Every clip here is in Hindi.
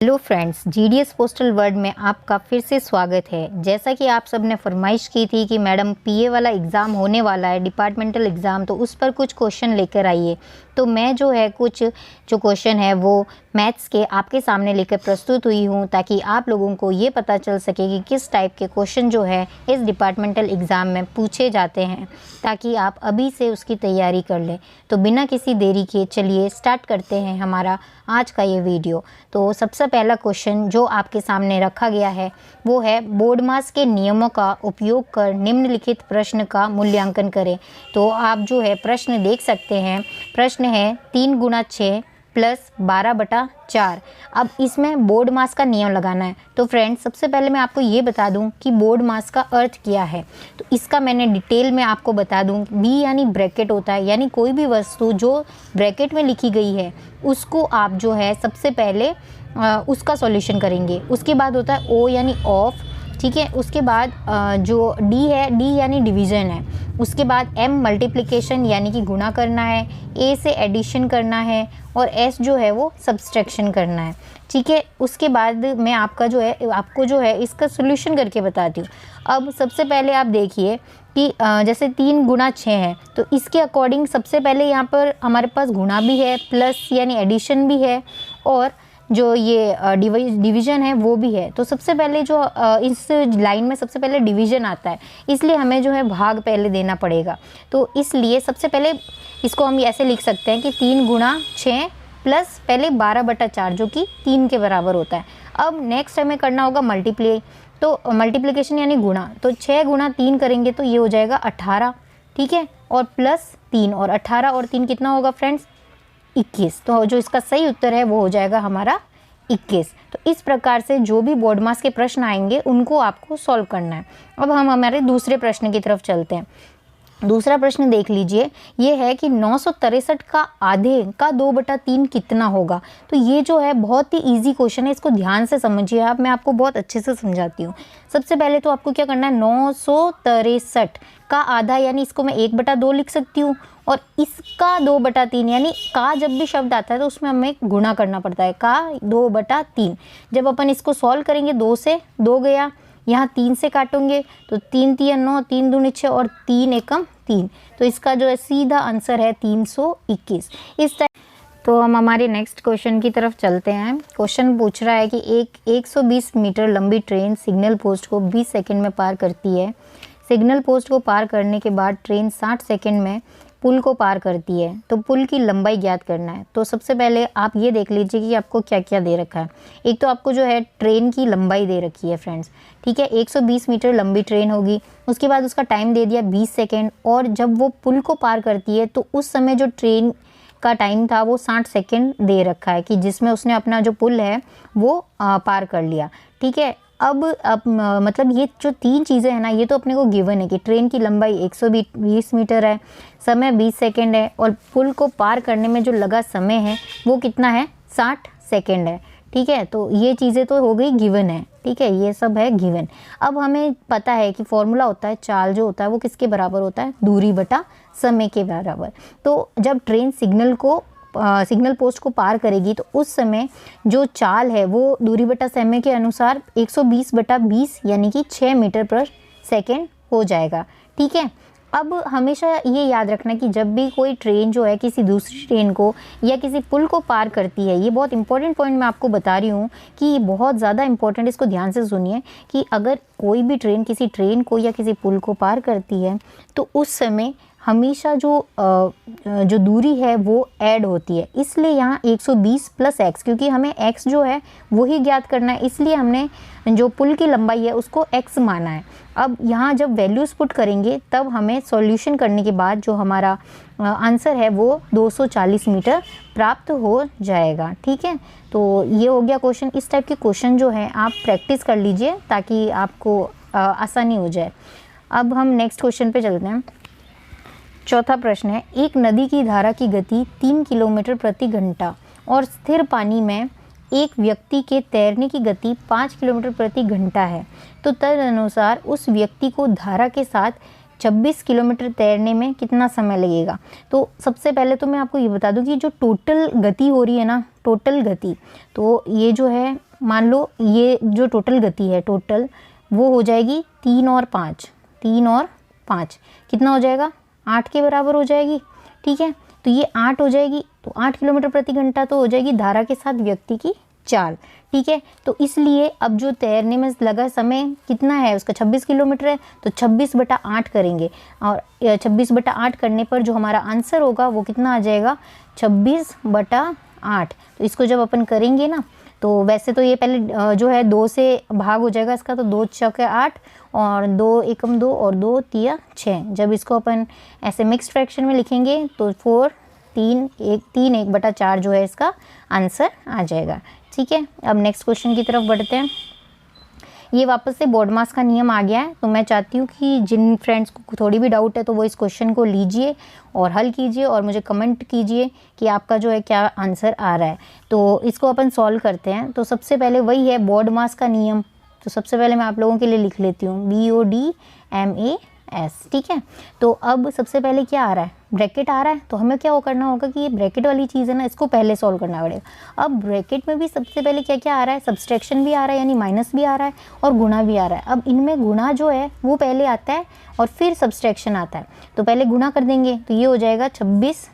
Hello friends, GDS postal world में आपका फिर से स्वागत है। जैसा कि आप सब ने फरमाइश की थी कि मैडम पीए वाला एग्ज़ाम होने वाला है, डिपार्टमेंटल एग्ज़ाम, तो उस पर कुछ क्वेश्चन लेकर आइए। तो मैं जो है कुछ जो क्वेश्चन है वो मैथ्स के आपके सामने लेकर प्रस्तुत हुई हूँ, ताकि आप लोगों को ये पता चल सके कि किस टाइप के क्वेश्चन जो है इस डिपार्टमेंटल एग्ज़ाम में पूछे जाते हैं, ताकि आप अभी से उसकी तैयारी कर लें। तो बिना किसी देरी के चलिए स्टार्ट करते हैं हमारा आज का ये वीडियो। तो सबसे पहला क्वेश्चन जो आपके सामने रखा गया है वो है, बोर्डमास के नियमों का उपयोग कर निम्नलिखित प्रश्न का मूल्यांकन करें। तो आप जो है प्रश्न देख सकते हैं। प्रश्न है 3 गुणा 6 प्लस 12/4। अब इसमें बोर्ड मास का नियम लगाना है। तो फ्रेंड्स, सबसे पहले मैं आपको ये बता दूं कि बोर्ड मास का अर्थ क्या है। तो इसका मैंने डिटेल में आपको बता दूं। बी यानी ब्रैकेट होता है, यानी कोई भी वस्तु जो ब्रैकेट में लिखी गई है उसको आप जो है सबसे पहले उसका सॉल्यूशन करेंगे। उसके बाद होता है ओ यानी ऑफ, ठीक है। उसके बाद जो डी है, डी यानी डिवीज़न है। उसके बाद एम मल्टीप्लिकेशन यानी कि गुणा करना है, ए से एडिशन करना है, और एस जो है वो सब्सट्रैक्शन करना है, ठीक है। उसके बाद मैं आपको जो है इसका सोल्यूशन करके बताती हूँ। अब सबसे पहले आप देखिए कि जैसे 3 गुणा 6 है, तो इसके अकॉर्डिंग सबसे पहले यहाँ पर हमारे पास गुणा भी है, प्लस यानी एडिशन भी है, और जो ये डिवीज़न है वो भी है। तो सबसे पहले जो इस लाइन में सबसे पहले डिवीज़न आता है, इसलिए हमें जो है भाग पहले देना पड़ेगा। तो इसलिए सबसे पहले इसको हम ऐसे लिख सकते हैं कि 3 गुणा 6 प्लस पहले 12/4 जो कि 3 के बराबर होता है। अब नेक्स्ट हमें करना होगा मल्टीप्लाई। तो मल्टीप्लिकेशन यानी गुणा, तो 6 गुणा 3 करेंगे तो ये हो जाएगा 18, ठीक है। और प्लस 3, और 18 और 3 कितना होगा फ्रेंड्स? 21। तो जो इसका सही उत्तर है वो हो जाएगा हमारा 21। तो इस प्रकार से जो भी बोर्ड मास के प्रश्न आएंगे उनको आपको सॉल्व करना है। अब हम हमारे दूसरे प्रश्न की तरफ चलते हैं। दूसरा प्रश्न देख लीजिए, ये है कि 963 का आधे का 2/3 कितना होगा। तो ये जो है बहुत ही इजी क्वेश्चन है, इसको ध्यान से समझिए आप, मैं आपको बहुत अच्छे से समझाती हूँ। सबसे पहले तो आपको क्या करना है, 963 का आधा यानी इसको मैं 1/2 लिख सकती हूँ, और इसका 2/3 यानी का जब भी शब्द आता है तो उसमें हमें गुणा करना पड़ता है, का 2/3। जब अपन इसको सॉल्व करेंगे, 2 से 2 गया, यहाँ 3 से काटोगे तो 3 3 9, 3 दूनी 6 और 3 एकम 3। तो इसका जो है सीधा आंसर है 321। इस टाइप। तो हम हमारे नेक्स्ट क्वेश्चन की तरफ चलते हैं। क्वेश्चन पूछ रहा है कि एक 120 मीटर लंबी ट्रेन सिग्नल पोस्ट को 20 सेकंड में पार करती है। सिग्नल पोस्ट को पार करने के बाद ट्रेन 60 सेकंड में पुल को पार करती है। तो पुल की लंबाई ज्ञात करना है। तो सबसे पहले आप ये देख लीजिए कि आपको क्या क्या दे रखा है। एक तो आपको जो है ट्रेन की लंबाई दे रखी है फ्रेंड्स, ठीक है। 120 मीटर लंबी ट्रेन होगी। उसके बाद उसका टाइम दे दिया 20 सेकेंड, और जब वो पुल को पार करती है तो उस समय जो ट्रेन का टाइम था वो 60 सेकेंड दे रखा है, कि जिसमें उसने अपना जो पुल है वो पार कर लिया, ठीक है। अब मतलब ये जो 3 चीज़ें हैं ना, ये तो अपने को गिवन है कि ट्रेन की लंबाई 120 मीटर है, समय 20 सेकेंड है, और पुल को पार करने में जो लगा समय है वो कितना है, 60 सेकेंड है, ठीक है। तो ये चीज़ें तो हो गई गिवन है, ठीक है, ये सब है गिवन। अब हमें पता है कि फॉर्मूला होता है, चाल जो होता है वो किसके बराबर होता है, दूरी बटा समय के बराबर। तो जब ट्रेन सिग्नल पोस्ट को पार करेगी तो उस समय जो चाल है वो दूरी बटा समय के अनुसार 120/20 यानी कि 6 मीटर पर सेकेंड हो जाएगा, ठीक है। अब हमेशा ये याद रखना कि जब भी कोई ट्रेन जो है किसी दूसरी ट्रेन को या किसी पुल को पार करती है, ये बहुत इंपॉर्टेंट पॉइंट मैं आपको बता रही हूँ कि ये बहुत ज़्यादा इंपॉर्टेंट, इसको ध्यान से सुनिए, कि अगर कोई भी ट्रेन किसी ट्रेन को या किसी पुल को पार करती है तो उस समय हमेशा जो दूरी है वो ऐड होती है। इसलिए यहाँ 120 + x, क्योंकि हमें x जो है वही ज्ञात करना है, इसलिए हमने जो पुल की लंबाई है उसको x माना है। अब यहाँ जब वैल्यूज़ पुट करेंगे तब हमें सॉल्यूशन करने के बाद जो हमारा आंसर है वो 240 मीटर प्राप्त हो जाएगा, ठीक है। तो ये हो गया क्वेश्चन। इस टाइप के क्वेश्चन जो है आप प्रैक्टिस कर लीजिए ताकि आपको आसानी हो जाए। अब हम नेक्स्ट क्वेश्चन पे चलते हैं। चौथा प्रश्न है, एक नदी की धारा की गति 3 किलोमीटर प्रति घंटा और स्थिर पानी में एक व्यक्ति के तैरने की गति 5 किलोमीटर प्रति घंटा है। तो तदनुसार उस व्यक्ति को धारा के साथ 26 किलोमीटर तैरने में कितना समय लगेगा। तो सबसे पहले तो मैं आपको ये बता दूं कि जो टोटल गति हो रही है ना, टोटल गति, तो ये जो है मान लो ये जो टोटल गति है टोटल वो हो जाएगी 3 और 5, 3 और 5 कितना हो जाएगा 8 के बराबर हो जाएगी। ठीक है, तो ये 8 हो जाएगी, तो 8 किलोमीटर प्रति घंटा तो हो जाएगी धारा के साथ व्यक्ति की चाल। ठीक है, तो इसलिए अब जो तैरने में लगा समय कितना है उसका 26 किलोमीटर है, तो 26/8 करेंगे और 26/8 करने पर जो हमारा आंसर होगा वो कितना आ जाएगा 26/8। तो इसको जब अपन करेंगे ना, तो वैसे तो ये पहले जो है 2 से भाग हो जाएगा इसका, तो 2 चौके 8 और 2 एकम 2 और 2 तिया 6। जब इसको अपन ऐसे मिक्स फ्रैक्शन में लिखेंगे तो 4 3 1/4 जो है इसका आंसर आ जाएगा। ठीक है, अब नेक्स्ट क्वेश्चन की तरफ बढ़ते हैं। ये वापस से बॉडमास का नियम आ गया है, तो मैं चाहती हूँ कि जिन फ्रेंड्स को थोड़ी भी डाउट है तो वो इस क्वेश्चन को लीजिए और हल कीजिए और मुझे कमेंट कीजिए कि आपका जो है क्या आंसर आ रहा है। तो इसको अपन सॉल्व करते हैं। तो सबसे पहले वही है बॉडमास का नियम, तो सबसे पहले मैं आप लोगों के लिए लिख लेती हूँ BODMAS। ठीक है, तो अब सबसे पहले क्या आ रहा है ब्रैकेट आ रहा है, तो हमें क्या वो करना होगा कि ये ब्रैकेट वाली चीज़ है ना, इसको पहले सॉल्व करना पड़ेगा। अब ब्रैकेट में भी सबसे पहले क्या क्या आ रहा है, सब्सट्रैक्शन भी आ रहा है यानी माइनस भी आ रहा है और गुणा भी आ रहा है। अब इनमें गुणा जो है वो पहले आता है और फिर सब्सट्रैक्शन आता है, तो पहले गुणा कर देंगे तो ये हो जाएगा 26,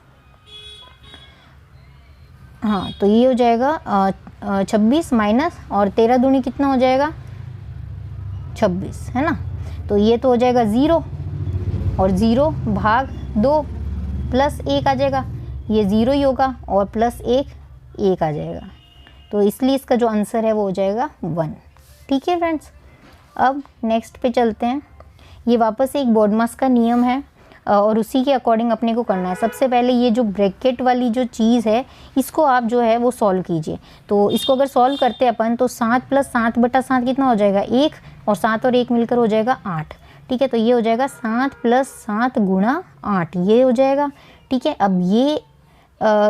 हाँ तो ये हो जाएगा 26 माइनस और 13 दूनी कितना हो जाएगा 26, है ना। तो ये तो हो जाएगा 0 और 0 भाग 2 प्लस 1 आ जाएगा, ये 0 ही होगा और प्लस 1 आ जाएगा, तो इसलिए इसका जो आंसर है वो हो जाएगा 1। ठीक है फ्रेंड्स, अब नेक्स्ट पे चलते हैं। ये वापस एक बॉडमास का नियम है और उसी के अकॉर्डिंग अपने को करना है। सबसे पहले ये जो ब्रैकेट वाली जो चीज़ है इसको आप जो है वो सॉल्व कीजिए। तो इसको अगर सॉल्व करते हैं अपन तो 7 + 7/7 कितना हो जाएगा 1 और 7 और 1 मिलकर हो जाएगा 8। ठीक है, तो ये हो जाएगा 7 + 7 × 8 ये हो जाएगा। ठीक है, अब ये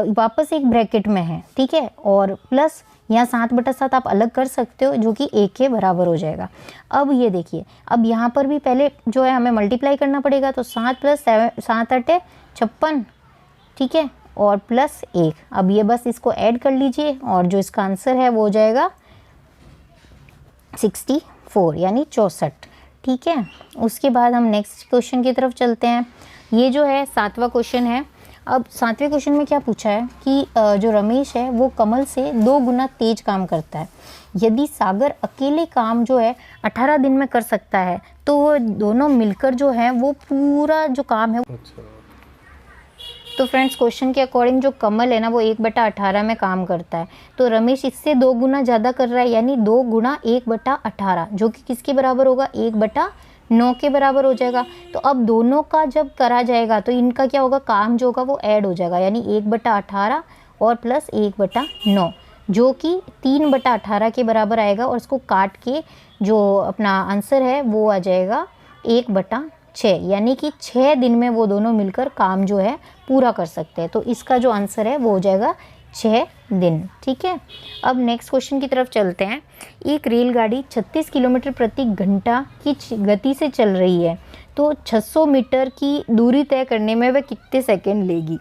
वापस एक ब्रैकेट में है। ठीक है, और प्लस यहाँ 7/7 आप अलग कर सकते हो जो कि 1 के बराबर हो जाएगा। अब ये देखिए, अब यहाँ पर भी पहले जो है हमें मल्टीप्लाई करना पड़ेगा, तो 7 + 7 7 × 8 = 56। ठीक है, और प्लस 1, अब ये बस इसको ऐड कर लीजिए और जो इसका आंसर है वो हो जाएगा 64 यानी 64। ठीक है, उसके बाद हम नेक्स्ट क्वेश्चन की तरफ चलते हैं। ये जो है 7वां क्वेश्चन है। अब 7वें क्वेश्चन में क्या पूछा है कि जो रमेश है वो कमल से 2 गुना तेज काम करता है। यदि सागर अकेले काम जो है 18 दिन में कर सकता है तो वो दोनों मिलकर जो है वो पूरा जो काम है। तो फ्रेंड्स क्वेश्चन के अकॉर्डिंग जो कमल है ना वो 1/18 में काम करता है, तो रमेश इससे 2 गुना ज़्यादा कर रहा है यानी 2 × 1/18 जो कि किसके बराबर होगा 1/9 के बराबर हो जाएगा। तो अब दोनों का जब करा जाएगा तो इनका क्या होगा काम जो होगा वो ऐड हो जाएगा यानी 1/18 और प्लस 1/9 जो कि 3/18 के बराबर आएगा और इसको काट के जो अपना आंसर है वो आ जाएगा 1/6 यानी कि 6 दिन में वो दोनों मिलकर काम जो है पूरा कर सकते हैं। तो इसका जो आंसर है वो हो जाएगा 6 दिन। ठीक है, अब नेक्स्ट क्वेश्चन की तरफ चलते हैं। एक रेलगाड़ी 36 किलोमीटर प्रति घंटा की गति से चल रही है, तो 600 मीटर की दूरी तय करने में वह कितने सेकंड लेगी।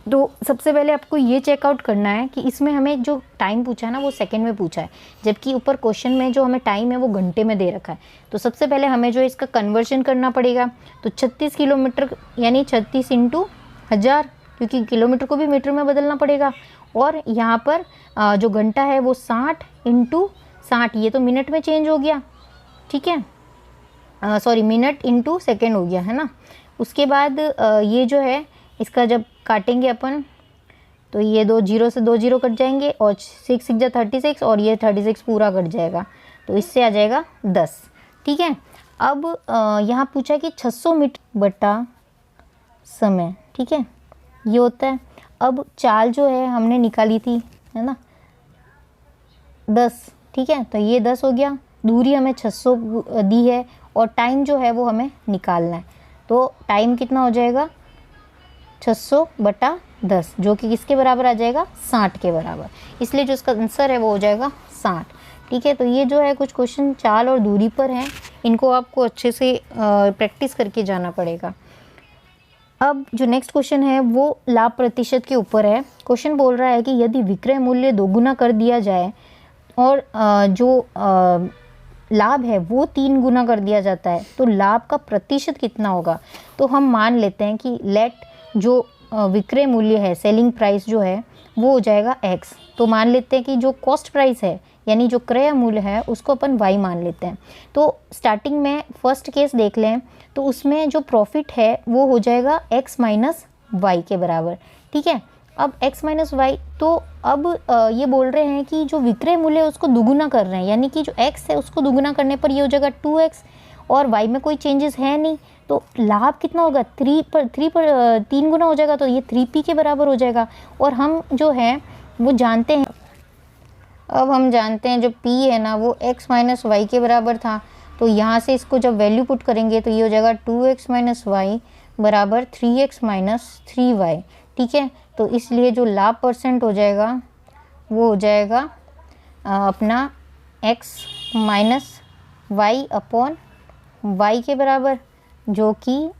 तो सबसे पहले आपको ये चेकआउट करना है कि इसमें हमें जो टाइम पूछा है ना वो सेकंड में पूछा है, जबकि ऊपर क्वेश्चन में जो हमें टाइम है वो घंटे में दे रखा है। तो सबसे पहले हमें जो इसका कन्वर्जन करना पड़ेगा। तो 36 किलोमीटर यानी 36 × 1000, क्योंकि किलोमीटर को भी मीटर में बदलना पड़ेगा, और यहाँ पर जो घंटा है वो 60 × 60, ये तो मिनट में चेंज हो गया। ठीक है, सॉरी मिनट × सेकेंड हो गया, है ना। उसके बाद ये जो है इसका जब काटेंगे अपन तो ये 2 0 से 2 0 कट जाएंगे और 6 6 जा 36 और ये 36 पूरा कट जाएगा, तो इससे आ जाएगा 10। ठीक है, अब यहाँ पूछा कि 600 मीटर बटा समय। ठीक है, ये होता है। अब चाल जो है हमने निकाली थी, है ना 10। ठीक है, तो ये 10 हो गया, दूरी हमें 600 दी है और टाइम जो है वो हमें निकालना है। तो टाइम कितना हो जाएगा 600/10 जो कि किसके बराबर आ जाएगा 60 के बराबर, इसलिए जो इसका आंसर है वो हो जाएगा 60। ठीक है, तो ये जो है कुछ क्वेश्चन चाल और दूरी पर हैं, इनको आपको अच्छे से प्रैक्टिस करके जाना पड़ेगा। अब जो नेक्स्ट क्वेश्चन है वो लाभ प्रतिशत के ऊपर है। क्वेश्चन बोल रहा है कि यदि विक्रय मूल्य 2 गुना कर दिया जाए और जो लाभ है वो 3 गुना कर दिया जाता है, तो लाभ का प्रतिशत कितना होगा? तो हम मान लेते हैं कि लेट जो विक्रय मूल्य है, सेलिंग प्राइस जो है वो हो जाएगा x। तो मान लेते हैं कि जो कॉस्ट प्राइस है यानी जो क्रय मूल्य है उसको अपन y मान लेते हैं। तो स्टार्टिंग में फर्स्ट केस देख लें तो उसमें जो प्रॉफिट है वो हो जाएगा x माइनस वाई के बराबर, ठीक है। अब x माइनस वाई, तो अब ये बोल रहे हैं कि जो विक्रय मूल्य है उसको दुगुना कर रहे हैं, यानी कि जो x है उसको दुगुना करने पर ये हो जाएगा 2x और y में कोई चेंजेस है नहीं, तो लाभ कितना होगा? 3 गुना हो जाएगा, तो ये 3p के बराबर हो जाएगा। और हम जो है वो जानते हैं, अब हम जानते हैं जो p है ना वो x माइनस वाई के बराबर था, तो यहाँ से इसको जब वैल्यू पुट करेंगे तो ये हो जाएगा 2x माइनस वाई बराबर 3x माइनस 3y, ठीक है। तो इसलिए जो लाभ परसेंट हो जाएगा वो हो जाएगा अपना x minus Y upon Y के बराबर, जो कि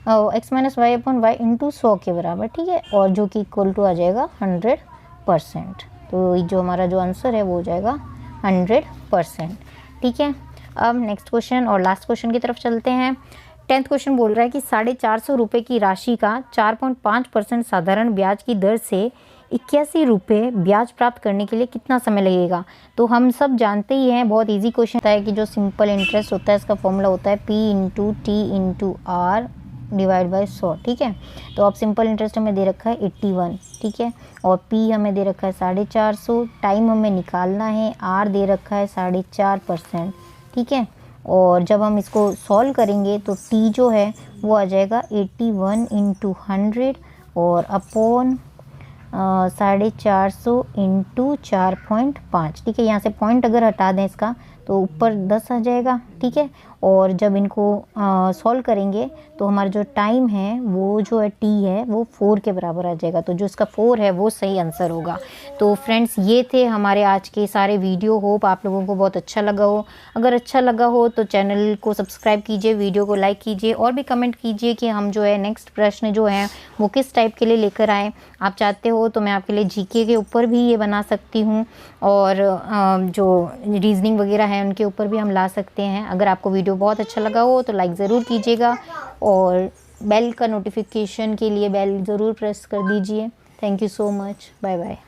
x minus Y upon Y into 100 के बराबर, ठीक है। और जो कि इक्वल टू आ जाएगा 100%। तो जो हमारा जो आंसर है वो हो जाएगा 100%, ठीक है। अब नेक्स्ट क्वेश्चन और लास्ट क्वेश्चन की तरफ चलते हैं। 10th क्वेश्चन बोल रहा है कि 450 रुपये की राशि का 4.5% साधारण ब्याज की दर से 81 रुपये ब्याज प्राप्त करने के लिए कितना समय लगेगा? तो हम सब जानते ही हैं, बहुत इजी क्वेश्चन होता है कि जो सिंपल इंटरेस्ट होता है इसका फॉर्मूला होता है P into T into R divide by 100, ठीक है। तो अब सिंपल इंटरेस्ट हमें दे रखा है 81, ठीक है, और P हमें दे रखा है 450, टाइम हमें निकालना है, R दे रखा है 4.5%, ठीक है। और जब हम इसको सॉल्व करेंगे तो T जो है वो आ जाएगा 81 इंटू 100 और अपॉन 450 इंटू 4.5, ठीक है। यहाँ से पॉइंट अगर हटा दें इसका तो ऊपर 10 आ जाएगा, ठीक है। और जब इनको सॉल्व करेंगे तो हमारा जो टाइम है वो जो है T है वो 4 के बराबर आ जाएगा, तो जो इसका 4 है वो सही आंसर होगा। तो फ्रेंड्स ये थे हमारे आज के सारे वीडियो, होप आप लोगों को बहुत अच्छा लगा हो। अगर अच्छा लगा हो तो चैनल को सब्सक्राइब कीजिए, वीडियो को लाइक कीजिए और भी कमेंट कीजिए कि हम जो है नेक्स्ट प्रश्न जो है वो किस टाइप के लिए लेकर आएँ। आप चाहते हो तो मैं आपके लिए जीके के ऊपर भी ये बना सकती हूँ और जो रीजनिंग वगैरह है उनके ऊपर भी हम ला सकते हैं। अगर आपको वीडियो बहुत अच्छा लगा हो तो लाइक ज़रूर कीजिएगा और बेल का नोटिफिकेशन के लिए बेल ज़रूर प्रेस कर दीजिए। Thank you so much, bye bye.